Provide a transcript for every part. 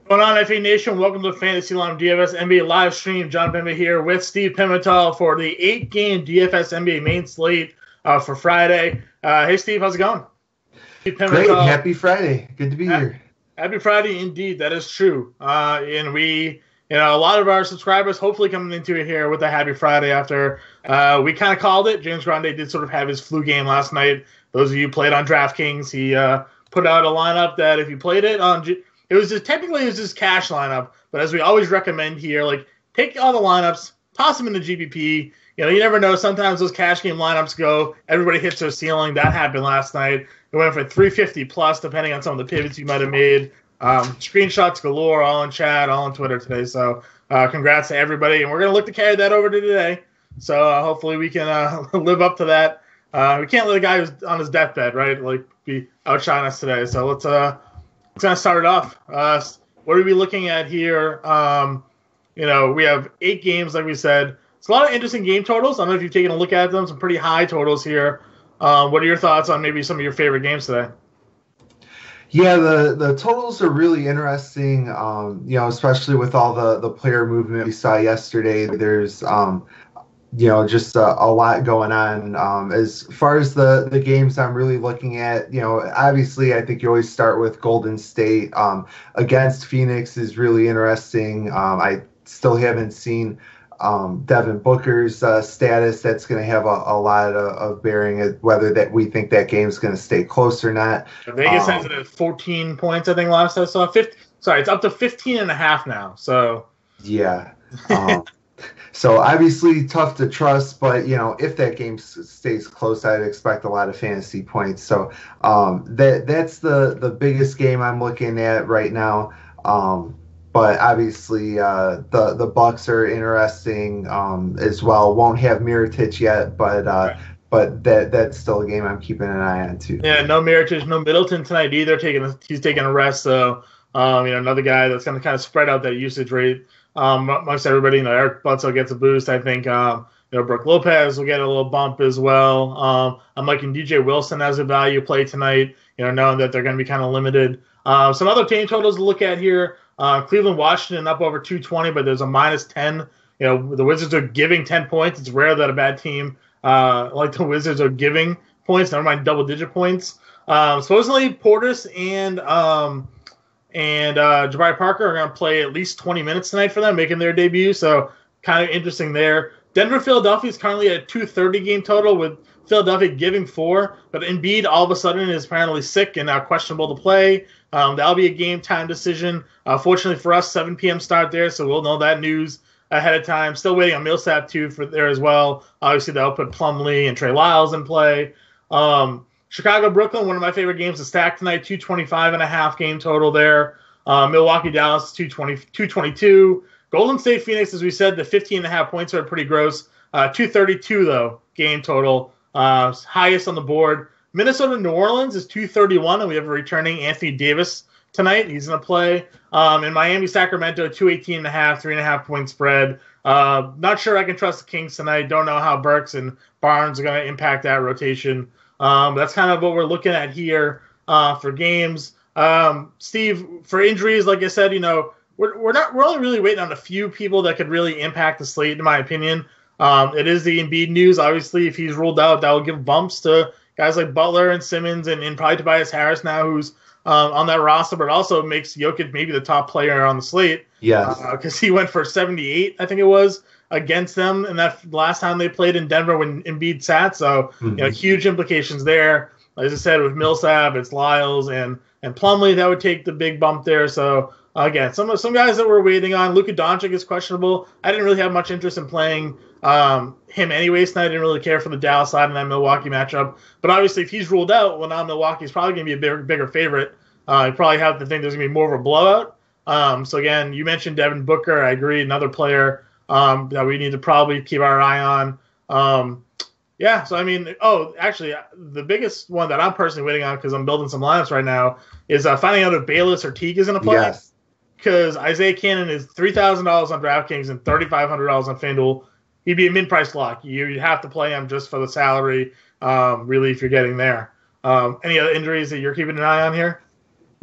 Going on, FA Nation? Welcome to Fantasy Line DFS NBA live stream. John Impemba here with Steve Pimental for the 8-game DFS NBA main slate for Friday. Hey, Steve, how's it going? Steve Great. Happy Friday. Good to be here. Happy Friday, indeed. That is true. And we, a lot of our subscribers hopefully coming into it here with a happy Friday after we kind of called it. James Grande did sort of have his flu game last night. Those of you who played on DraftKings, he put out a lineup that if you played it on it was just cash lineup, but as we always recommend here, like take all the lineups, toss them into GPP. You never know. Sometimes those cash game lineups go, everybody hits their ceiling. That happened last night. It went for 350 plus, depending on some of the pivots you might have made. Screenshots galore, all in chat, all on Twitter today. So congrats to everybody, and we're gonna look to carry that over to today. So hopefully we can live up to that. We can't let a guy who's on his deathbed, right, be outshine us today. So let's kind of start it off. What are we looking at here? We have 8 games, like we said. It's a lot of interesting game totals. I don't know if you've taken a look at them. Some pretty high totals here. What are your thoughts on maybe some of your favorite games today? Yeah, the totals are really interesting, especially with all the player movement we saw yesterday. There's just a lot going on. As far as the games I'm really looking at, obviously I think you always start with Golden State against Phoenix is really interesting. I still haven't seen Devin Booker's status. That's going to have a lot of bearing at whether that we think that game's going to stay close or not. Vegas has it at 14 points, I think, last I saw. It's up to 15.5 now. So yeah. So obviously tough to trust, but if that game stays close, I'd expect a lot of fantasy points. So that's the biggest game I'm looking at right now. But obviously the Bucks are interesting as well. Won't have Mirotic yet, but that's still a game I'm keeping an eye on too. Yeah, no Mirotic, no Middleton tonight either. He's taking a rest, so another guy that's going to kind of spread out that usage rate. Amongst everybody, Eric Bledsoe gets a boost. I think, Brooke Lopez will get a little bump as well. I'm liking DJ Wilson as a value play tonight, knowing that they're going to be kind of limited. Some other team totals to look at here. Cleveland, Washington up over 220, but there's a -10. The Wizards are giving 10 points. It's rare that a bad team like the Wizards are giving points, never mind double-digit points. Supposedly, Portis and Jabari Parker are going to play at least 20 minutes tonight for them, making their debut. So kind of interesting there. Denver, Philadelphia is currently at a 230 game total with Philadelphia giving 4. But Embiid all of a sudden is apparently sick and now questionable to play. That'll be a game time decision. Fortunately for us, 7 p.m. start there, so we'll know that news ahead of time. Still waiting on Millsap too for there as well. Obviously, that'll put Plumlee and Trey Lyles in play. Chicago, Brooklyn, one of my favorite games to stack tonight, 225.5 game total there. Milwaukee, Dallas, 222. Golden State, Phoenix, as we said, the 15.5 points are pretty gross. 232, though, game total. Highest on the board. Minnesota, New Orleans is 231, and we have a returning Anthony Davis tonight. He's going to play. In Miami, Sacramento, 218.5, 3.5 point spread. Not sure I can trust the Kings tonight. Don't know how Burks and Barnes are going to impact that rotation. That's kind of what we're looking at here for games. Steve, for injuries, like I said, we're only really waiting on a few people that could really impact the slate, in my opinion. It is the Embiid news. Obviously, if he's ruled out, that will give bumps to guys like Butler and Simmons and probably Tobias Harris now, who's on that roster, but it also makes Jokic maybe the top player on the slate. Yes. Because he went for 78, I think it was, against them in that last time they played in Denver when Embiid sat. So, huge implications there. As I said, with Millsap, it's Lyles and Plumlee that would take the big bump there. So, again, some guys that we're waiting on. Luka Doncic is questionable. I didn't really have much interest in playing him anyways, and I didn't really care for the Dallas side in that Milwaukee matchup. But obviously, if he's ruled out, well, now Milwaukee's probably going to be a bigger favorite. You probably have to think there's going to be more of a blowout. So, again, you mentioned Devin Booker. I agree, another player that we need to probably keep our eye on. Yeah, so actually, the biggest one that I'm personally waiting on because I'm building some lineups right now is finding out if Bayless or Teague is going to play. Yes. Because Isaiah Cannon is $3,000 on DraftKings and $3,500 on FanDuel. He'd be a mid-price lock. You'd have to play him just for the salary, really, if you're getting there. Any other injuries that you're keeping an eye on here?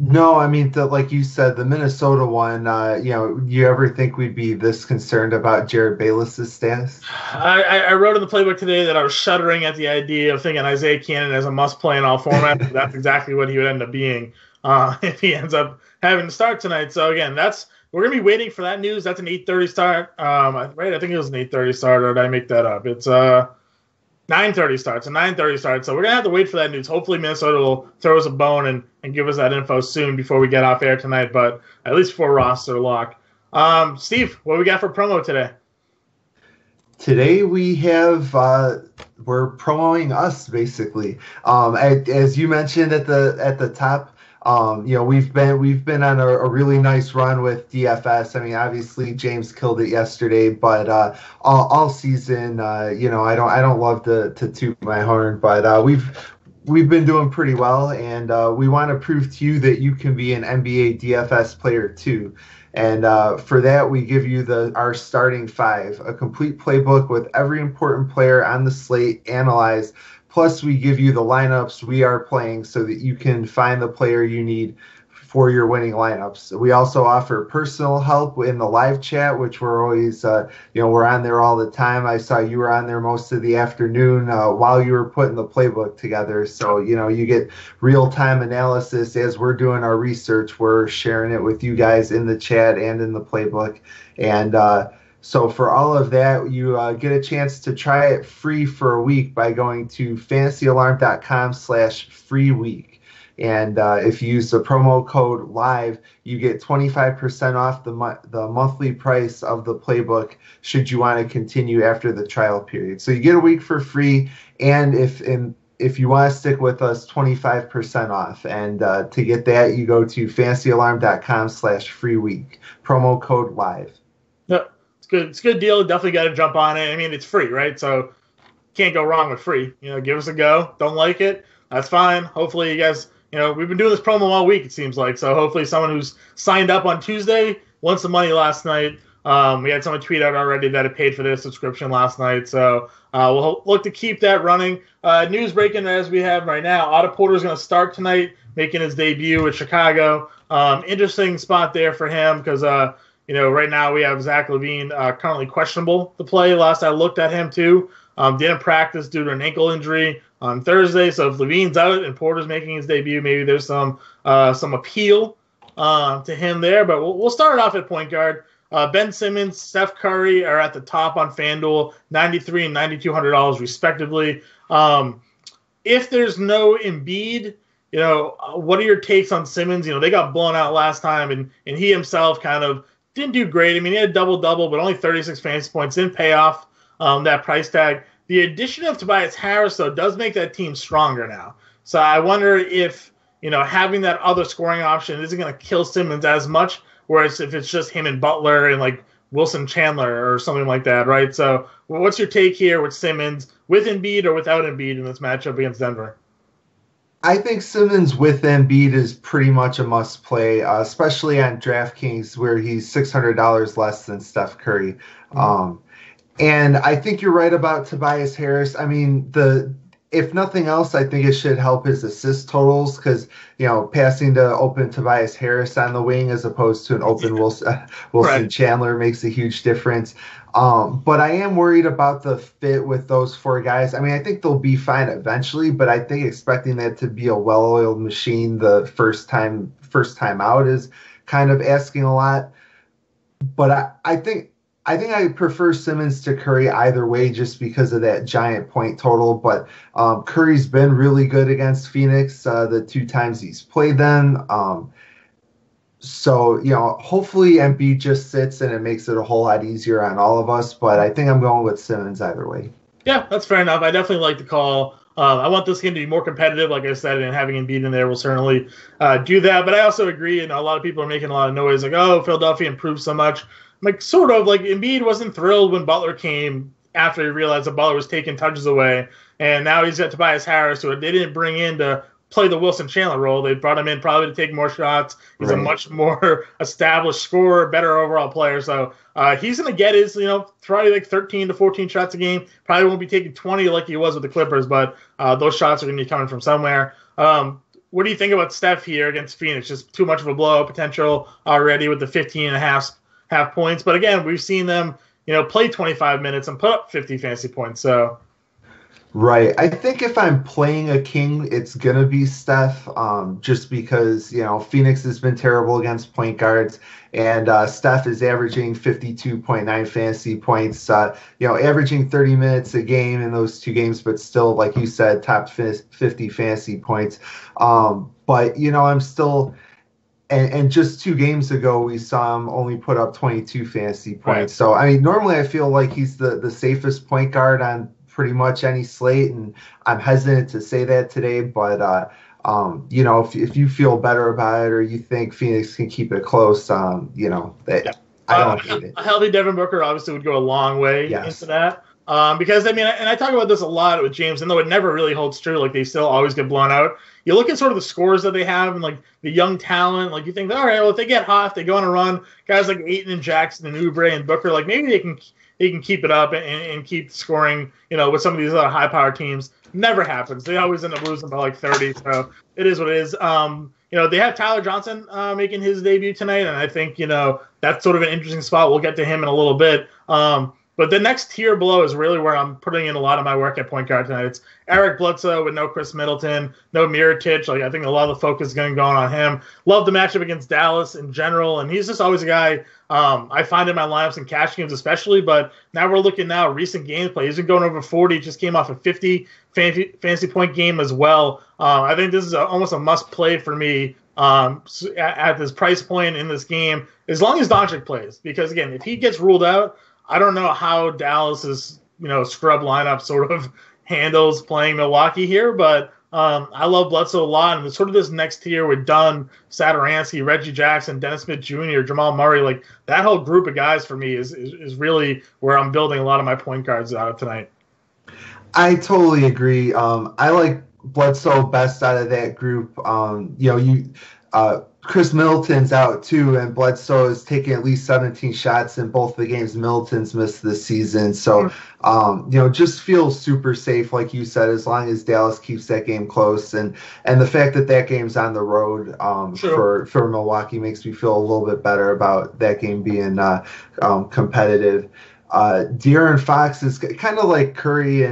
No, I mean, like you said, the Minnesota one, you ever think we'd be this concerned about Jared Bayless's status? I wrote in the playbook today that I was shuddering at the idea of thinking Isaiah Cannon as a must-play in all formats. That's exactly what he would end up being if he ends up having to start tonight. So again, we're gonna be waiting for that news. That's an 8:30 start, right? I think it was an 8:30 start, or did I make that up? It's 9:30 starts, a 9:30 start. So we're gonna have to wait for that news. Hopefully Minnesota will throw us a bone and give us that info soon before we get off air tonight. But at least for roster lock. Steve, what we got for promo today? Today we have we're promoting us basically. As you mentioned at the top, we've been on a really nice run with DFS. I mean, obviously James killed it yesterday, but all season, I don't love to toot my horn, but we've been doing pretty well, and we want to prove to you that you can be an NBA DFS player too. And for that, we give you our starting five, a complete playbook with every important player on the slate analyzed. Plus, we give you the lineups we are playing so that you can find the player you need for your winning lineups. We also offer personal help in the live chat, which we're always, we're on there all the time. I saw you were on there most of the afternoon while you were putting the playbook together. So, you get real-time analysis as we're doing our research. We're sharing it with you guys in the chat and in the playbook. And so for all of that, you get a chance to try it free for a week by going to fantasyalarm.com/free week. And if you use the promo code LIVE, you get 25% off the monthly price of the playbook should you want to continue after the trial period. So you get a week for free, and if you want to stick with us, 25% off. And to get that, you go to fantasyalarm.com/free week. Promo code LIVE. Yep, it's good. It's a good deal. Definitely got to jump on it. I mean, it's free, right? So can't go wrong with free. Give us a go. Don't like it? That's fine. Hopefully you guys. We've been doing this promo all week, it seems like. So hopefully someone who's signed up on Tuesday won some money last night. We had someone tweet out already that had paid for their subscription last night. So we'll look to keep that running. News breaking as we have right now. Otto Porter's going to start tonight, making his debut with Chicago. Interesting spot there for him because, right now we have Zach LaVine currently questionable to play. Last I looked at him, too. Didn't practice due to an ankle injury on Thursday. So if LaVine's out and Porter's making his debut, maybe there's some appeal to him there. But we'll start it off at point guard. Ben Simmons, Steph Curry are at the top on FanDuel, $9,300 and $9,200 respectively. If there's no Embiid, what are your takes on Simmons? They got blown out last time, and he himself kind of didn't do great. I mean, he had a double-double, but only 36 fantasy points. Didn't pay off that price tag. The addition of Tobias Harris, though, does make that team stronger now. So I wonder if, having that other scoring option isn't going to kill Simmons as much, whereas if it's just him and Butler and, like, Wilson Chandler or something like that, right? So what's your take here with Simmons, with Embiid or without Embiid in this matchup against Denver? I think Simmons with Embiid is pretty much a must-play, especially on DraftKings where he's $600 less than Steph Curry. Mm-hmm. And I think you're right about Tobias Harris. I mean, if nothing else, I think it should help his assist totals because, passing to open Tobias Harris on the wing as opposed to an open Wilson right. Chandler makes a huge difference. But I am worried about the fit with those four guys. I mean, I think they'll be fine eventually, but I think expecting that to be a well-oiled machine the first time out is kind of asking a lot. But I think I prefer Simmons to Curry either way just because of that giant point total. But Curry's been really good against Phoenix the two times he's played them. So, hopefully Embiid just sits and it makes it a whole lot easier on all of us. But I think I'm going with Simmons either way. Yeah, that's fair enough. I definitely like the call. I want this game to be more competitive, like I said, and having Embiid in there will certainly do that. But I also agree, and a lot of people are making a lot of noise, like, oh, Philadelphia improved so much. Like, sort of, like, Embiid wasn't thrilled when Butler came after he realized that Butler was taking touches away. And now he's got Tobias Harris, who they didn't bring in to play the Wilson Chandler role. They brought him in probably to take more shots. He's right. A much more established scorer, better overall player. So he's going to get his, probably like 13 to 14 shots a game. Probably won't be taking 20 like he was with the Clippers, but those shots are going to be coming from somewhere. what do you think about Steph here against Phoenix? Just too much of a blowout potential already with the 15.5 points. But again, we've seen them, play 25 minutes and put up 50 fantasy points. So Right. I think if I'm playing a king, it's going to be Steph, just because, Phoenix has been terrible against point guards, and Steph is averaging 52.9 fantasy points, averaging 30 minutes a game in those two games, but still, like you said, top 50 fantasy points. But, I'm still. And just 2 games ago, we saw him only put up 22 fantasy points. Right. So, I mean, normally I feel like he's the safest point guard on pretty much any slate, and I'm hesitant to say that today, but if you feel better about it or you think Phoenix can keep it close, I don't hate it. A healthy Devin Booker obviously would go a long way into that. Because, and I talk about this a lot with James, and though it never really holds true, like they still always get blown out. You look at sort of the scores that they have and like the young talent, like you think, all right, well, if they get hot, if they go on a run, guys like Ayton and Jackson and Oubre and Booker, like maybe they can keep it up and keep scoring, with some of these other high-powered teams. Never happens. They always end up losing by like 30, so it is what it is. They have Tyler Johnson making his debut tonight, and I think, that's sort of an interesting spot. We'll get to him in a little bit. But the next tier below is really where I'm putting in a lot of my work at point guard tonight. It's Eric Bledsoe with no Chris Middleton, no Mirotic. Like I think a lot of the focus is going to go on him. Love the matchup against Dallas in general, and he's just always a guy I find in my lineups and cash games especially. But now we're looking recent gameplay. He's been going over 40. Just came off a 50 fantasy point game as well. I think this is almost a must play for me at this price point in this game, as long as Doncic plays. Because again, if he gets ruled out, I don't know how Dallas's scrub lineup sort of handles playing Milwaukee here, but I love Bledsoe a lot, and sort of this next tier with Dunn, Satoransky, Reggie Jackson, Dennis Smith Jr., Jamal Murray, like that whole group of guys for me is really where I'm building a lot of my point guards out of tonight. I totally agree. I like Bledsoe best out of that group. Chris Middleton's out too, and Bledsoe is taking at least 17 shots in both the games Middleton's missed this season. So, just feel super safe, like you said, as long as Dallas keeps that game close. And the fact that game's on the road for Milwaukee makes me feel a little bit better about that game being competitive. De'Aaron Fox is kind of like Curry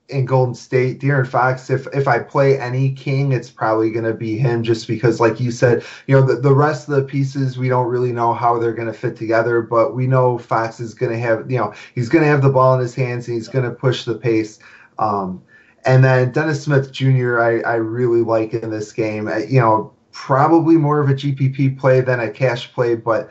in Golden State. De'Aaron Fox, if I play any king, it's probably going to be him, just because, like you said, the rest of the pieces, we don't really know how they're going to fit together, but we know Fox is going to have, he's going to have the ball in his hands and he's going to push the pace. And then Dennis Smith Jr., I really like in this game. Probably more of a GPP play than a cash play, but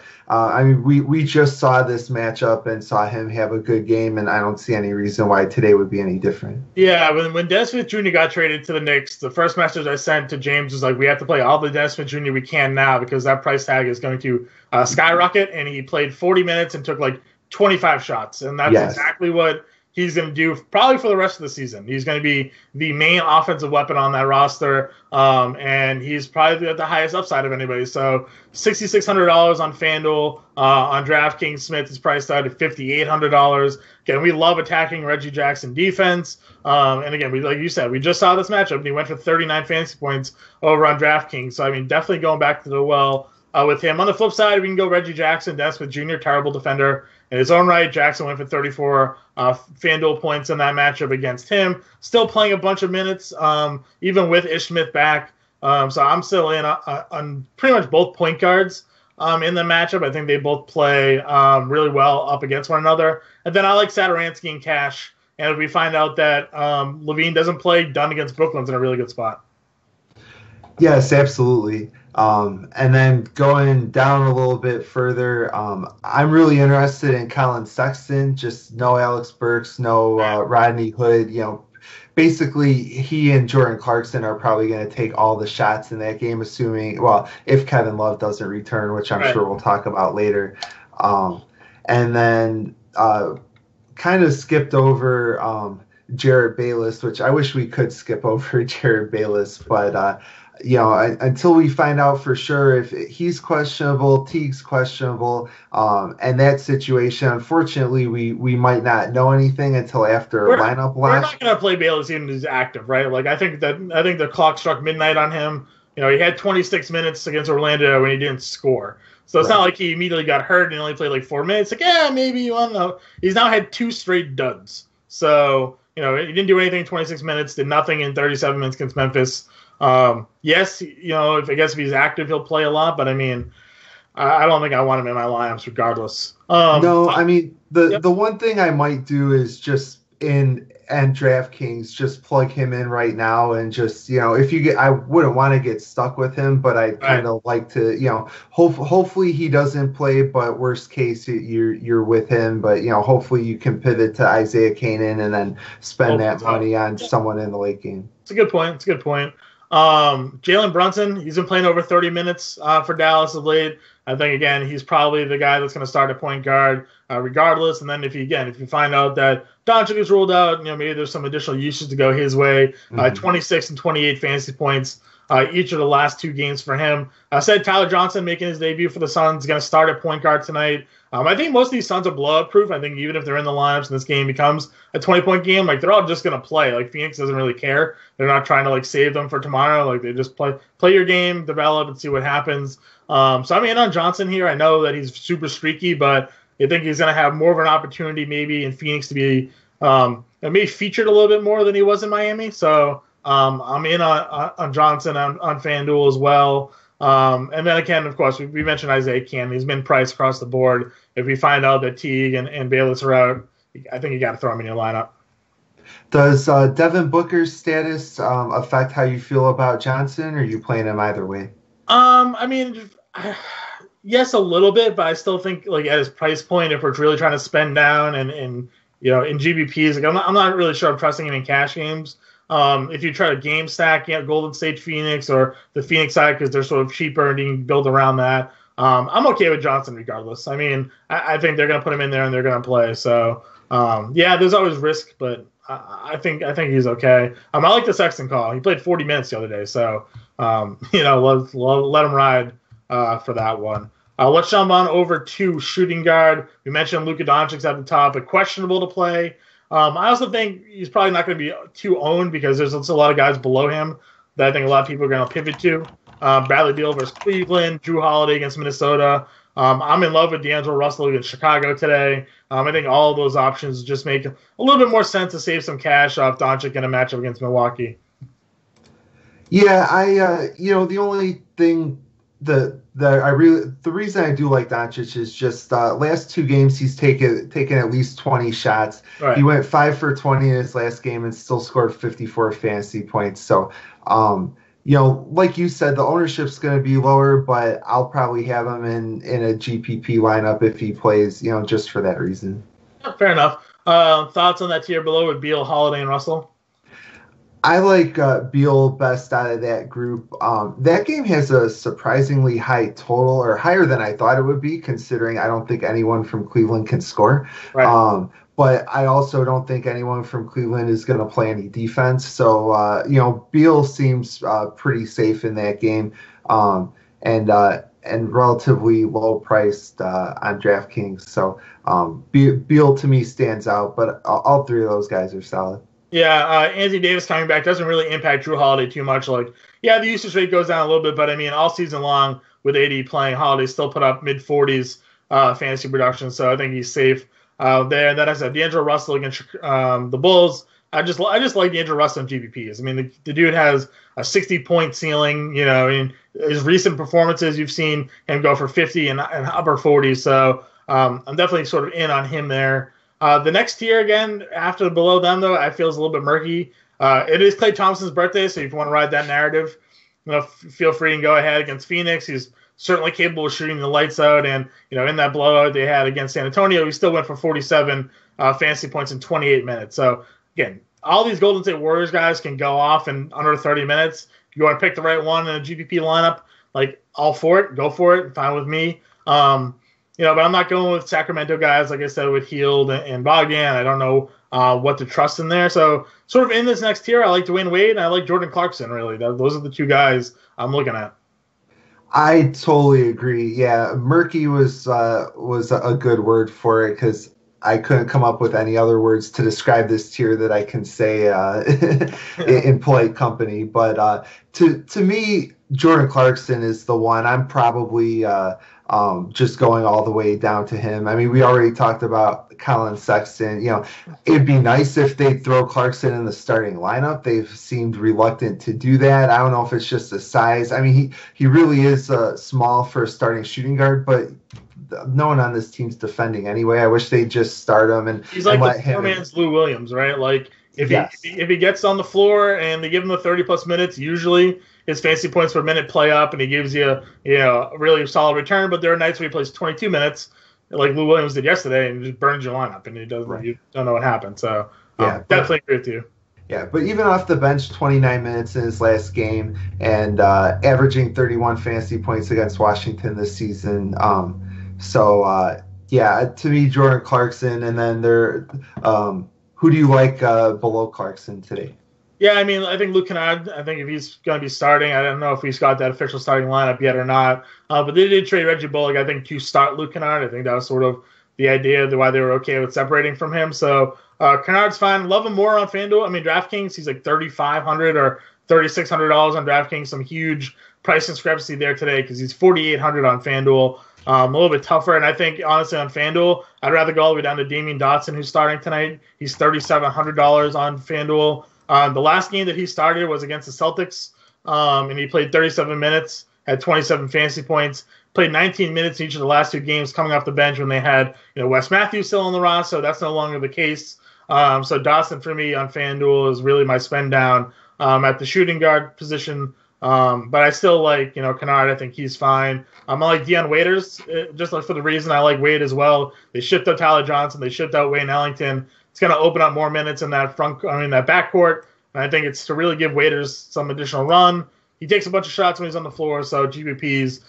we just saw this matchup and saw him have a good game, and I don't see any reason why today would be any different. Yeah, when Dennis Smith Jr. got traded to the Knicks, the first message I sent to James was like, we have to play all the Dennis Smith Jr. we can now, because that price tag is going to skyrocket, and he played 40 minutes and took like 25 shots, and that's exactly what he's going to do probably for the rest of the season. He's going to be the main offensive weapon on that roster, and he's probably at the highest upside of anybody. So $6,600 on FanDuel. On DraftKings, Smith is priced out at $5,800. Again, we love attacking Reggie Jackson defense. And again, like you said, we just saw this matchup, and he went for 39 fantasy points over on DraftKings. So, definitely going back to the well with him. On the flip side, we can go Reggie Jackson, Dennis Smith Jr., terrible defender. In his own right, Jackson went for 34 FanDuel points in that matchup against him. Still playing a bunch of minutes, even with Ish Smith back. So I'm still in on pretty much both point guards in the matchup. I think they both play really well up against one another. And then I like Satoransky and Cash. And if we find out that Levine doesn't play, Dunn against Brooklyn's in a really good spot. Yes, absolutely. And then going down a little bit further, I'm really interested in Colin Sexton. Just no Alex Burks, no Rodney Hood. Basically he and Jordan Clarkson are probably going to take all the shots in that game, if Kevin Love doesn't return, which I'm sure we'll talk about later. And then kind of skipped over Jared Bayless, which I wish we could skip over Jared Bayless, but until we find out for sure if he's questionable, Teague's questionable, and that situation, unfortunately, we might not know anything until after lineup We're lock. not going to play Bayless even if he's active, right? Like I think the clock struck midnight on him. He had 26 minutes against Orlando when he didn't score. So it's not like he immediately got hurt and only played like 4 minutes. Like, yeah, maybe you want to know. He's now had 2 straight duds. So, he didn't do anything in 26 minutes, did nothing in 37 minutes against Memphis. Yes, if he's active, he'll play a lot. But I mean, I don't think I want him in my lineups regardless. No, I mean, the one thing I might do is just and DraftKings, just plug him in right now and just, I wouldn't want to get stuck with him, but I'd kind of like to, hopefully he doesn't play, but worst case you're with him, but hopefully you can pivot to Isaiah Kanan and then spend that money on someone in the late game. It's a good point. Jalen Brunson, he's been playing over 30 minutes for Dallas of late. I think, again, he's probably the guy that's going to start at point guard regardless. And then if you find out that Doncic is ruled out, maybe there's some additional usage to go his way. 26 and 28 fantasy points each of the last 2 games for him. I said Tyler Johnson making his debut for the Suns, going to start at point guard tonight. I think most of these Suns are blowout proof. I think even if they're in the lineups and this game becomes a 20-point game, like they're all just going to play. Like Phoenix doesn't really care. They're not trying to like save them for tomorrow. Like they just play your game, develop, and see what happens. So I'm in on Johnson here. I know that he's super streaky, but I think he's going to have more of an opportunity maybe in Phoenix to be maybe featured a little bit more than he was in Miami. So I'm in on Johnson on FanDuel as well. And then again, of course, we mentioned Isaiah Cannon. He's been priced across the board. If we find out that Teague and Bayless are out, I think you got to throw him in your lineup. Does Devin Booker's status affect how you feel about Johnson, or are you playing him either way? I mean, yes, a little bit, but I still think like at his price point, if we're really trying to spend down and in GBPs, like I'm not really sure I'm trusting him in cash games. If you try to game stack, Golden State Phoenix or the Phoenix side because they're sort of cheaper and you can build around that. I'm okay with Johnson regardless. I mean, I think they're going to put him in there and they're going to play. So there's always risk, but I think he's okay. I like the Sexton call. He played 40 minutes the other day, so let him ride for that one. Let's jump on over to shooting guard. We mentioned Luka Doncic at the top, but questionable to play. I also think he's probably not going to be too owned because there's a lot of guys below him that I think a lot of people are going to pivot to. Bradley Beal versus Cleveland, Drew Holiday against Minnesota. I'm in love with D'Angelo Russell against Chicago today. I think all of those options just make a little bit more sense to save some cash off Doncic in a matchup against Milwaukee. Yeah, the only thing the reason I do like Doncic is just last 2 games he's taken at least 20 shots. Right. He went 5 for 20 in his last game and still scored 54 fantasy points. So, like you said, the ownership's going to be lower, but I'll probably have him in a GPP lineup if he plays, just for that reason. Yeah, fair enough. Thoughts on that tier below with Beal, Holiday, and Russell? I like Beal best out of that group. That game has a surprisingly high total, or higher than I thought it would be, considering I don't think anyone from Cleveland can score. Right. But I also don't think anyone from Cleveland is going to play any defense. So, Beal seems pretty safe in that game, and relatively low priced on DraftKings. So Beal to me stands out, but all 3 of those guys are solid. Yeah, Anthony Davis coming back doesn't really impact Drew Holiday too much. Like, yeah, the usage rate goes down a little bit, but I mean, all season long with AD playing, Holiday still put up mid-40s fantasy production, so I think he's safe there. And then I said D'Angelo Russell against the Bulls. I just like D'Angelo Russell in GPPs. I mean, the dude has a 60-point ceiling. In his recent performances, you've seen him go for 50 and upper 40s. So I'm definitely sort of in on him there. The next tier, again, after below them, though, I feel is a little bit murky. It is Klay Thompson's birthday, so if you want to ride that narrative, feel free and go ahead against Phoenix. He's certainly capable of shooting the lights out, and in that blowout they had against San Antonio, he still went for 47 fantasy points in 28 minutes. So, again, all these Golden State Warriors guys can go off in under 30 minutes. If you want to pick the right one in a GPP lineup, like, all for it, go for it, fine with me. But I'm not going with Sacramento guys, like I said, with Heald and Bogdan. I don't know what to trust in there. So sort of in this next tier, I like Dwayne Wade and I like Jordan Clarkson, really. Those are the two guys I'm looking at. I totally agree. Yeah, murky was a good word for it because I couldn't come up with any other words to describe this tier that I can say in polite company. But to me, Jordan Clarkson is the one. I'm probably just going all the way down to him. I mean, we already talked about Colin Sexton. It'd be nice if they throw Clarkson in the starting lineup. They've seemed reluctant to do that. I don't know if it's just the size. I mean, he really is small for a starting shooting guard, but no one on this team's defending anyway. I wish they'd just start him and he's like let the him. poor man's Lou Williams, right? Like if Yes. he gets on the floor and they give him the 30+ minutes, usually his fantasy points per minute play up and he gives you a really solid return. But there are nights where he plays 22 minutes, like Lou Williams did yesterday, and just burns your lineup and you don't know what happened. So definitely agree with you. Yeah, but even off the bench, 29 minutes in his last game and averaging 31 fantasy points against Washington this season. To me, Jordan Clarkson, and then who do you like below Clarkson today? Yeah, I mean, I think Luke Kennard, I think if he's going to be starting, I don't know if he's got that official starting lineup yet or not, but they did trade Reggie Bullock, I think, to start Luke Kennard. I think that was sort of the idea of why they were okay with separating from him. So Kennard's fine. Love him more on FanDuel. I mean, DraftKings, he's like $3,500 or $3,600 on DraftKings. Some huge price discrepancy there today because he's $4,800 on FanDuel. A little bit tougher, and I think, honestly, on FanDuel, I'd rather go all the way down to Damian Dotson, who's starting tonight. He's $3,700 on FanDuel. The last game that he started was against the Celtics, and he played 37 minutes, had 27 fantasy points, played 19 minutes in each of the last two games coming off the bench when they had Wes Matthews still on the roster, so that's no longer the case. So Dawson, for me, on FanDuel is really my spend down at the shooting guard position. But I still like, Kennard. I think he's fine. I like Dion Waiters, just like for the reason I like Wade as well. They shipped out Tyler Johnson. They shipped out Wayne Ellington. It's going to open up more minutes in that that backcourt. And I think it's to really give Waiters some additional run. He takes a bunch of shots when he's on the floor. So GPPs,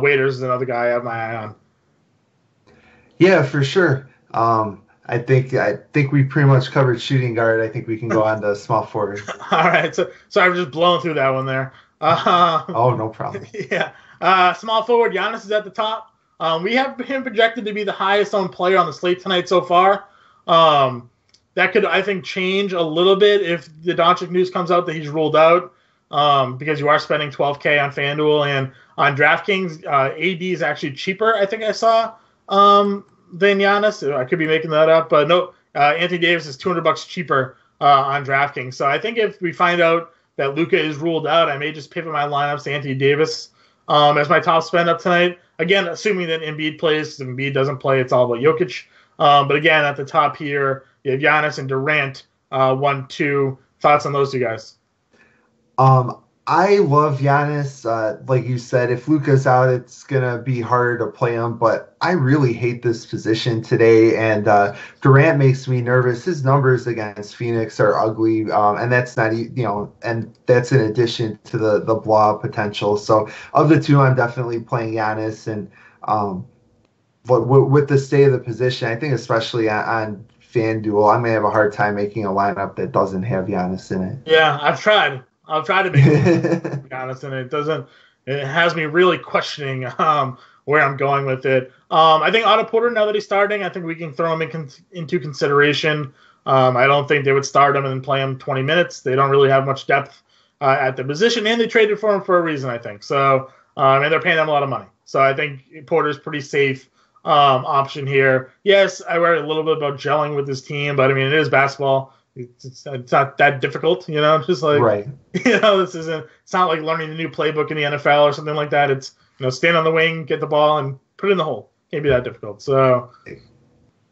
Waiters is another guy I have my eye on. Yeah, for sure. I think we pretty much covered shooting guard. I think we can go on to small forward. All right. So I'm just blowing through that one there. Oh, no problem. Yeah. Small forward, Giannis is at the top. We have him projected to be the highest owned player on the slate tonight so far. That could, I think, change a little bit if the Doncic news comes out that he's ruled out because you are spending $12K on FanDuel and on DraftKings. AD is actually cheaper, I think I saw, than Giannis. I could be making that up, but no. Anthony Davis is $200 cheaper on DraftKings. So I think if we find out that Luka is ruled out, I may just pivot my lineups to Anthony Davis as my top spend up tonight. Again, assuming that Embiid plays. If Embiid doesn't play, it's all about Jokic. But again, at the top here, you have Giannis and Durant, 1, 2. Thoughts on those two guys? I love Giannis. Like you said, if Luka's out, it's going to be harder to play him. But I really hate this position today. And Durant makes me nervous. His numbers against Phoenix are ugly. And that's not, and that's in addition to the blowout potential. So of the two, I'm definitely playing Giannis. And with the state of the position, I think especially on FanDuel, I may have a hard time making a lineup that doesn't have Giannis in it. Yeah, I've tried to make it, to be honest, and it has me really questioning where I'm going with it. I think Otto Porter, now that he's starting, I think we can throw him into consideration. I don't think they would start him and then play him 20 minutes. They don't really have much depth at the position, and they traded for him for a reason, I think. So, and they're paying them a lot of money. So I think Porter's pretty safe option here. Yes, I worry a little bit about gelling with this team, but I mean, it is basketball. It's not that difficult, just like, right. It's not like learning a new playbook in the NFL or something like that. It's, stand on the wing, get the ball, and put it in the hole. Can't be that difficult. So,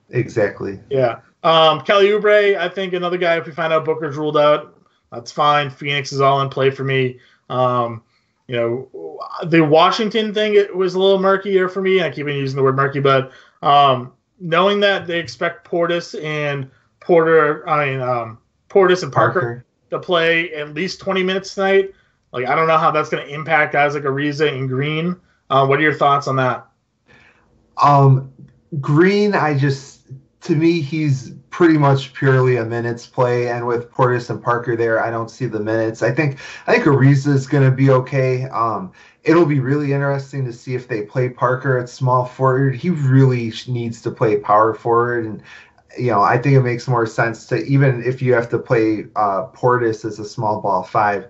exactly. Yeah. Kelly Oubre, I think another guy, if we find out Booker's ruled out, that's fine. Phoenix is all in play for me. The Washington thing, it was a little murkier for me. I keep using the word murky, but knowing that they expect Portis and Parker to play at least 20 minutes tonight. Like, I don't know how that's going to impact guys like Ariza and Green. What are your thoughts on that? Um, Green, to me, he's pretty much purely a minutes play, and with Portis and Parker there, I don't see the minutes. I think Ariza is going to be okay. It'll be really interesting to see if they play Parker at small forward. He really needs to play power forward, and I think it makes more sense to even if you have to play Portis as a small ball five.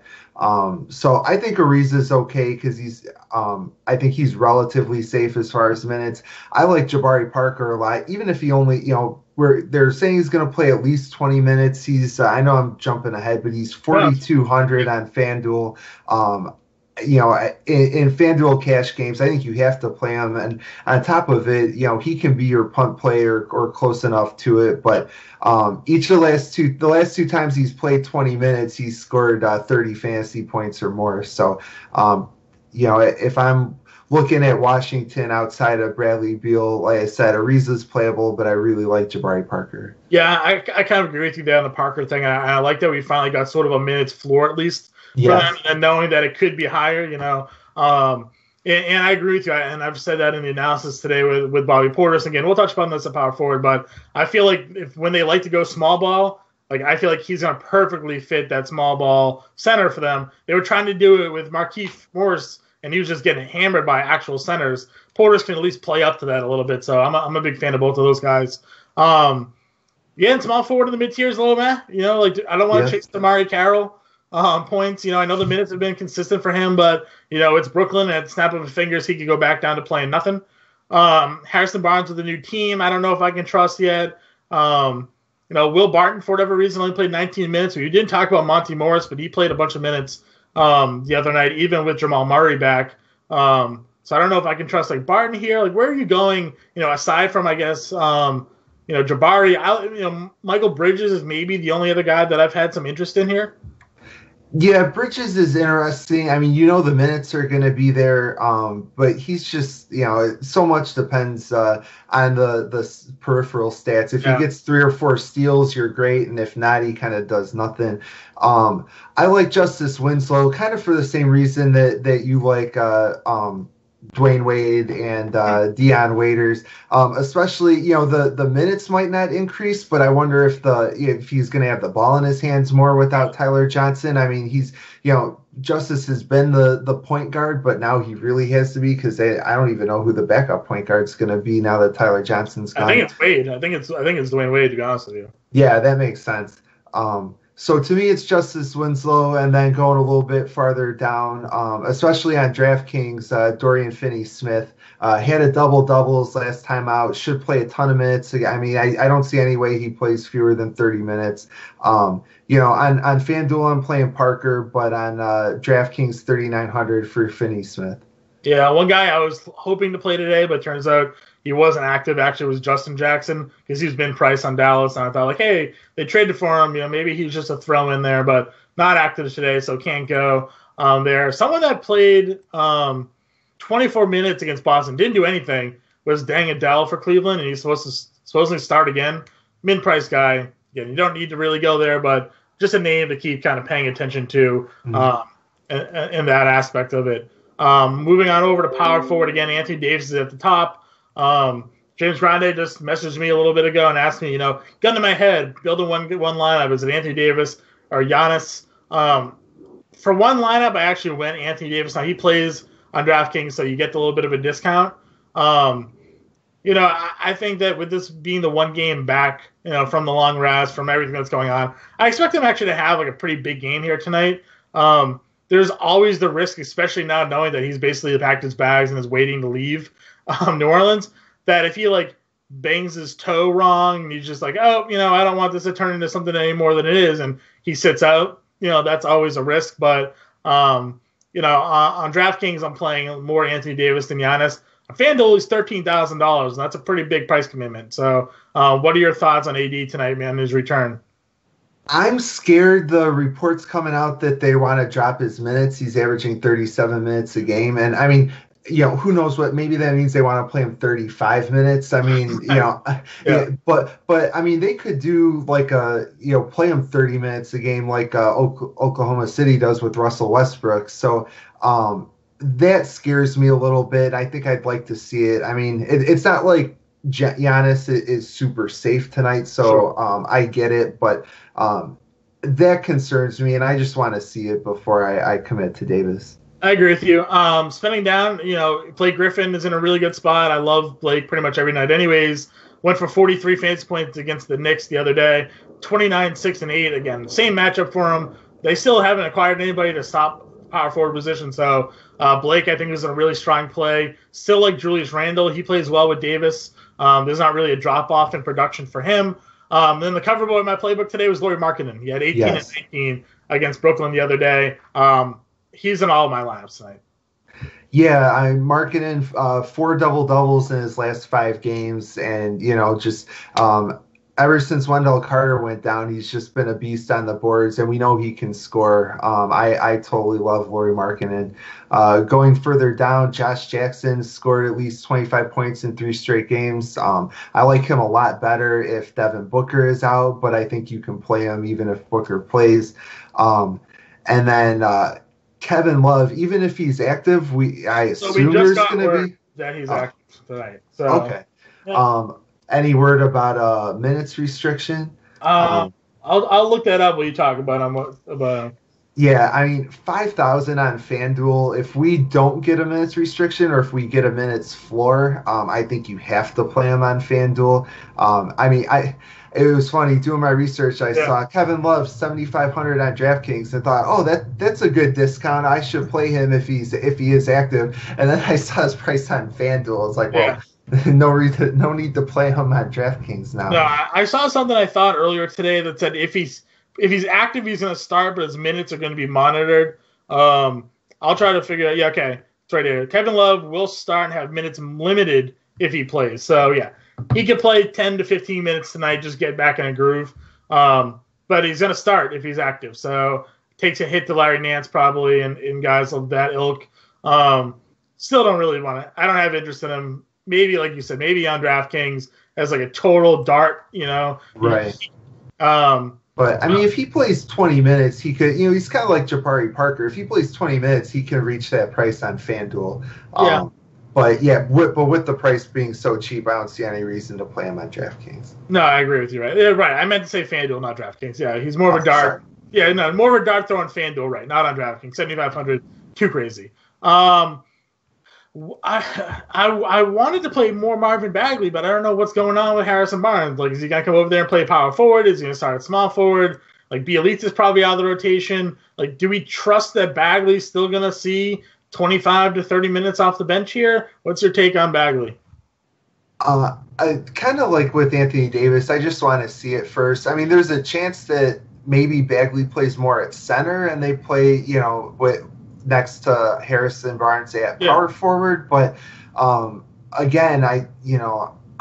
So I think Ariza is okay because I think he's relatively safe as far as minutes. I like Jabari Parker a lot, even if he only, where they're saying he's going to play at least 20 minutes. I know I'm jumping ahead, but he's 4,200 on FanDuel. In FanDuel cash games, I think you have to play him. And on top of it, he can be your punt player or close enough to it. But each of the last two times he's played 20 minutes, he's scored 30 fantasy points or more. So, if I'm looking at Washington outside of Bradley Beal, like I said, Ariza's playable, but I really like Jabari Parker. Yeah, I kind of agree with you there on the Parker thing. I like that we finally got sort of a minutes floor at least. Yeah, and knowing that it could be higher, and I agree with you. And I've said that in the analysis today with Bobby Portis. Again, we'll touch upon this at power forward, but I feel like when they like to go small ball, like I feel like he's going to perfectly fit that small ball center for them. They were trying to do it with Markieff Morris, and he was just getting hammered by actual centers. Portis can at least play up to that a little bit, so I'm a big fan of both of those guys. And small forward in the mid tier is a little meh. I don't want to chase Damari Carroll. Points. I know the minutes have been consistent for him, but it's Brooklyn. At the snap of his fingers, he could go back down to playing nothing. Harrison Barnes with a new team. I don't know if I can trust yet. Will Barton, for whatever reason, only played 19 minutes. We didn't talk about Monty Morris, but he played a bunch of minutes the other night, even with Jamal Murray back. So I don't know if I can trust Barton here. Where are you going? Aside from I guess Jabari. Michael Bridges is maybe the only other guy that I've had some interest in here. Yeah, Bridges is interesting. I mean, the minutes are going to be there, but he's just, so much depends on the peripheral stats. If he gets 3 or 4 steals, you're great, and if not, he kind of does nothing. I like Justice Winslow kind of for the same reason that you like Dwayne Wade and Dion Waiters, especially the minutes might not increase, but I wonder if he's going to have the ball in his hands more without Tyler Johnson. I mean, he's Justice has been the point guard, but now he really has to be because I don't even know who the backup point guard is going to be now that Tyler Johnson's gone. I think it's Wade. I think it's Dwayne Wade, to be honest with you. Yeah, that makes sense. So to me, it's Justice Winslow, and then going a little bit farther down, especially on DraftKings, Dorian Finney-Smith had a double-doubles last time out, should play a ton of minutes. I mean, I don't see any way he plays fewer than 30 minutes. On FanDuel, I'm playing Parker, but on DraftKings, 3,900 for Finney-Smith. Yeah, one guy I was hoping to play today, but turns out he wasn't active. Actually, it was Justin Jackson because he's been priced on Dallas, and I thought hey, they traded for him. Maybe he's just a throw in there, but not active today, so can't go there. Someone that played 24 minutes against Boston, didn't do anything, was Deng Adele for Cleveland, and he's supposedly start again. Mid-price guy. Again, you don't need to really go there, but just a name to keep kind of paying attention to in that aspect of it. Moving on over to power forward again, Anthony Davis is at the top. James Grande just messaged me a little bit ago and asked me, gun to my head, building one lineup. Is it Anthony Davis or Giannis? For one lineup, I actually went Anthony Davis. Now, he plays on DraftKings, so you get a little bit of a discount. I think that with this being the one game back, from the long rest, from everything that's going on, I expect him actually to have a pretty big game here tonight. There's always the risk, especially now knowing that he's basically packed his bags and is waiting to leave New Orleans, that if he bangs his toe wrong and he's just I don't want this to turn into something any more than it is, and he sits out, that's always a risk. But on DraftKings, I'm playing more Anthony Davis than Giannis. On FanDuel, he's $13,000, and that's a pretty big price commitment. So what are your thoughts on AD tonight, man, his return? I'm scared the reports coming out that they want to drop his minutes. He's averaging 37 minutes a game. And I mean, who knows maybe that means they want to play him 35 minutes. I mean, but I mean, they could do play him 30 minutes a game like Oklahoma City does with Russell Westbrook. So, that scares me a little bit. I think I'd like to see it. I mean, it's not like Giannis is super safe tonight, Sure. so I get it, but that concerns me, and I just want to see it before I commit to Davis. I agree with you. Spending down, Blake Griffin is in a really good spot. I love Blake pretty much every night anyways. Went for 43 fantasy points against the Knicks the other day. 29, 6, and 8. Again, same matchup for him. They still haven't acquired anybody to stop power forward position. So Blake, I think, is a really strong play. Still like Julius Randle. He plays well with Davis. There's not really a drop-off in production for him. Then the cover boy in my playbook today was Lauri Markkanen. He had 18 and Yes. 19 against Brooklyn the other day. He's in all of my lineups tonight. Yeah, I'm marking in four double doubles in his last 5 games, and just ever since Wendell Carter went down, he's just been a beast on the boards, and we know he can score. I totally love Lauri Markkanen. Going further down, Josh Jackson scored at least 25 points in 3 straight games. I like him a lot better if Devin Booker is out, but I think you can play him even if Booker plays. And then Kevin Love, even if he's active, I assume there's going to be that he's active tonight. So okay. yeah. Any word about minutes restriction? I'll look that up when you talk about him. Yeah, I mean 5,000 on FanDuel. If we don't get a minutes restriction or if we get a minutes floor, I think you have to play him on FanDuel. It was funny doing my research. I saw Kevin Love 7,500 on DraftKings and thought, oh, that's a good discount. I should play him if he is active. And then I saw his price on FanDuel. I was like, well, no need to play him on DraftKings now. No, I saw something I thought earlier today that said if he's active, he's going to start, but his minutes are going to be monitored. I'll try to figure out. Yeah, okay, it's right here. Kevin Love will start and have minutes limited if he plays. So yeah. He could play 10 to 15 minutes tonight, just get back in a groove. But he's going to start if he's active. So takes a hit to Larry Nance probably and guys of that ilk. Still don't really want to. I don't have interest in him. Maybe, like you said, maybe on DraftKings as like a total dart, Right. But, I mean, if he plays 20 minutes, he could, he's kind of like Jabari Parker. If he plays 20 minutes, he can reach that price on FanDuel. But with the price being so cheap, I don't see any reason to play him on DraftKings. No, I agree with you. Right, yeah, right. I meant to say FanDuel, not DraftKings. Yeah, he's more of a dart. Sorry. Yeah, no, more of a dart throw on FanDuel, right? Not on DraftKings. 7,500, too crazy. I wanted to play more Marvin Bagley, but I don't know what's going on with Harrison Barnes. Like, is he gonna come over there and play power forward? Is he gonna start at small forward? Like, Bielitsa's probably out of the rotation. Like, do we trust that Bagley's still gonna see 25 to 30 minutes off the bench here? What's your take on Bagley? I kind of like with Anthony Davis. I just want to see it first. I mean, there's a chance that maybe Bagley plays more at center and they play, with next to Harrison Barnes at power forward. But again, I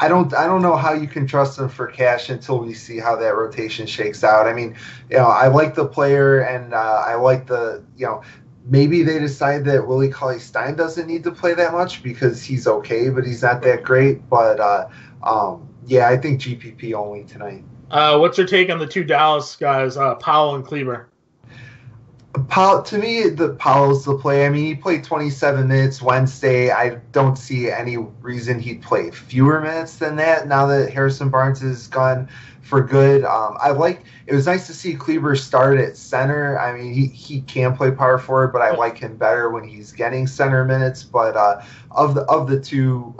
don't know how you can trust him for cash until we see how that rotation shakes out. I mean, I like the player and I like the, maybe they decide that Willie Cauley-Stein doesn't need to play that much because he's okay, but he's not that great. But, I think GPP only tonight. What's your take on the two Dallas guys, Powell and Kleber? To me, Powell's the play. I mean, he played 27 minutes Wednesday. I don't see any reason he'd play fewer minutes than that now that Harrison Barnes is gone for good. It was nice to see Kleber start at center. I mean, he can play power forward, but I like him better when he's getting center minutes. But of the two,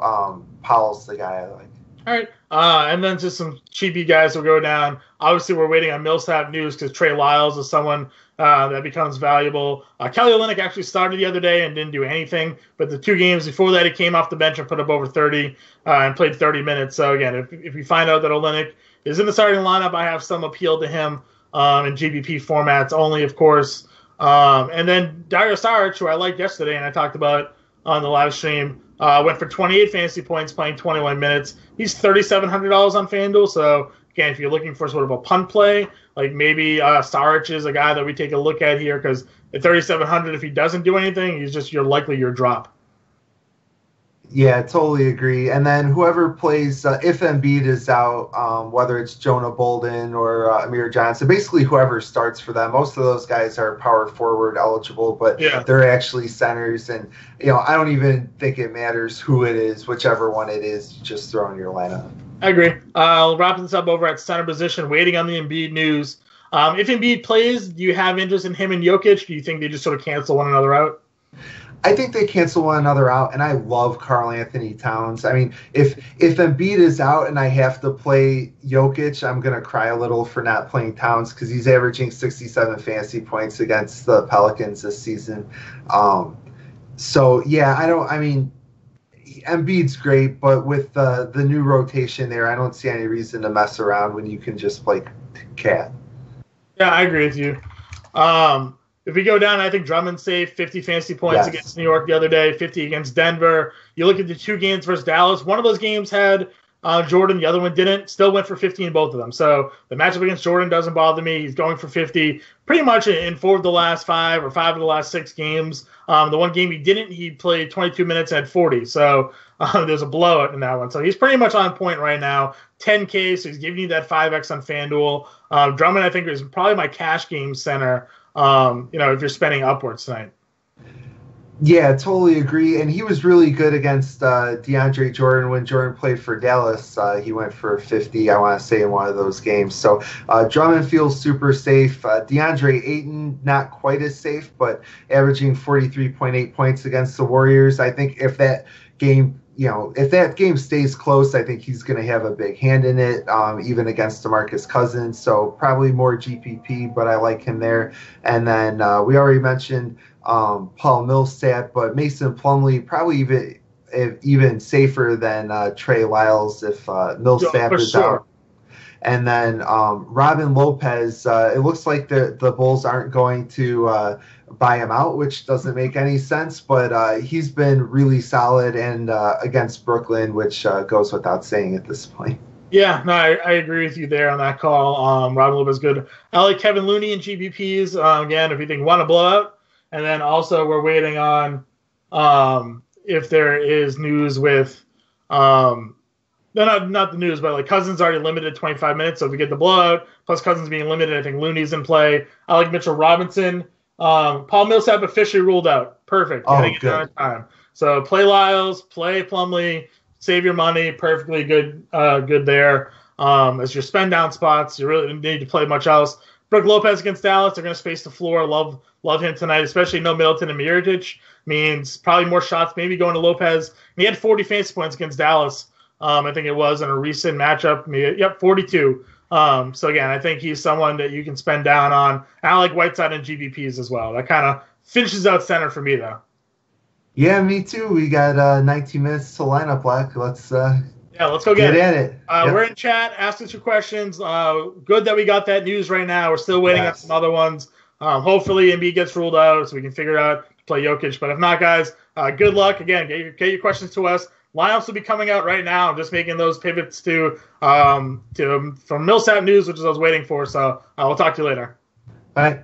Powell's the guy I like. All right. And then just some cheapy guys will go down. Obviously, we're waiting on Millsap news because Trey Lyles is someone that becomes valuable. Kelly Olynyk actually started the other day and didn't do anything, but the 2 games before that, he came off the bench and put up over 30 and played 30 minutes. So, again, if you find out that Olynyk is in the starting lineup, I have some appeal to him in GBP formats only, of course. And then Dario Saric, who I liked yesterday and I talked about on the live stream, went for 28 fantasy points, playing 21 minutes. He's $3,700 on FanDuel. So, again, if you're looking for sort of a punt play, like maybe Saric is a guy that we take a look at here because at $3,700, if he doesn't do anything, he's just likely your drop. Yeah, totally agree. And then whoever plays, if Embiid is out, whether it's Jonah Bolden or Amir Johnson, basically whoever starts for them, most of those guys are power forward eligible, but Yeah, they're actually centers. And, I don't even think it matters who it is, whichever one it is, you just throw in your lineup. I agree. I'll wrap this up over at center position, waiting on the Embiid news. If Embiid plays, do you have interest in him and Jokic? Do you think they just sort of cancel one another out? I think they cancel one another out, and I love Karl Anthony Towns. I mean, if Embiid is out and I have to play Jokic, I'm gonna cry a little for not playing Towns because he's averaging 67 fantasy points against the Pelicans this season. So yeah, I mean, Embiid's great, but with the new rotation there, I don't see any reason to mess around when you can just play Cat. Yeah, I agree with you. If we go down, I think Drummond's safe. 50 fantasy points against New York the other day, 50 against Denver. You look at the two games versus Dallas. One of those games had Jordan, the other one didn't. Still went for 50 in both of them. So the matchup against Jordan doesn't bother me. He's going for 50 pretty much in 4 of the last 5 or 5 of the last 6 games. The one game he didn't, he played 22 minutes at 40. So there's a blowout in that one. So he's pretty much on point right now. 10K, so he's giving you that 5X on FanDuel. Drummond, I think, is probably my cash game center. If you're spending upwards tonight. Yeah, totally agree. And he was really good against DeAndre Jordan when Jordan played for Dallas. He went for 50, I want to say, in one of those games. So Drummond feels super safe. DeAndre Ayton, not quite as safe, but averaging 43.8 points against the Warriors. I think if that game stays close, I think he's going to have a big hand in it, even against DeMarcus Cousins. So probably more GPP, but I like him there. And then we already mentioned Paul Millsap, but Mason Plumlee probably even safer than Trey Lyles if Millsap is out. And then Robin Lopez, it looks like the Bulls aren't going to buy him out, which doesn't make any sense, but he's been really solid and against Brooklyn, which goes without saying at this point. Yeah, no, I agree with you there on that call. Robin Lopez good. I like Kevin Looney and GPPs. Again, if you think want to blow out. And then also we're waiting on if there is news with not the news, but like Cousins already limited 25 minutes. So if we get the blowout, plus Cousins being limited, I think Looney's in play. I like Mitchell Robinson. Paul Millsap officially ruled out. Perfect. Oh, good. Time. So play Lyles, play Plumlee, save your money. Perfectly good there. As your spend down spots, you really don't need to play much else. Brook Lopez against Dallas, they're going to space the floor. Love him tonight, especially no Middleton and Mirotic. Means probably more shots, maybe going to Lopez. And he had 40 fantasy points against Dallas, I think it was, in a recent matchup. 42. So, again, I think he's someone that you can spend down on. And I like Whiteside and GBPs as well. That kind of finishes out center for me, though. Yeah, me too. We got 19 minutes to line up, Black. Let's go get at it. Yep. We're in chat. Ask us your questions. Good that we got that news right now. We're still waiting on some other ones. Hopefully Embiid gets ruled out so we can figure out to play Jokic. But if not, guys, good luck. Again, get your questions to us. Lineups will be coming out right now. I'm just making those pivots from Millsap news, which is I was waiting for. So we'll talk to you later. Bye.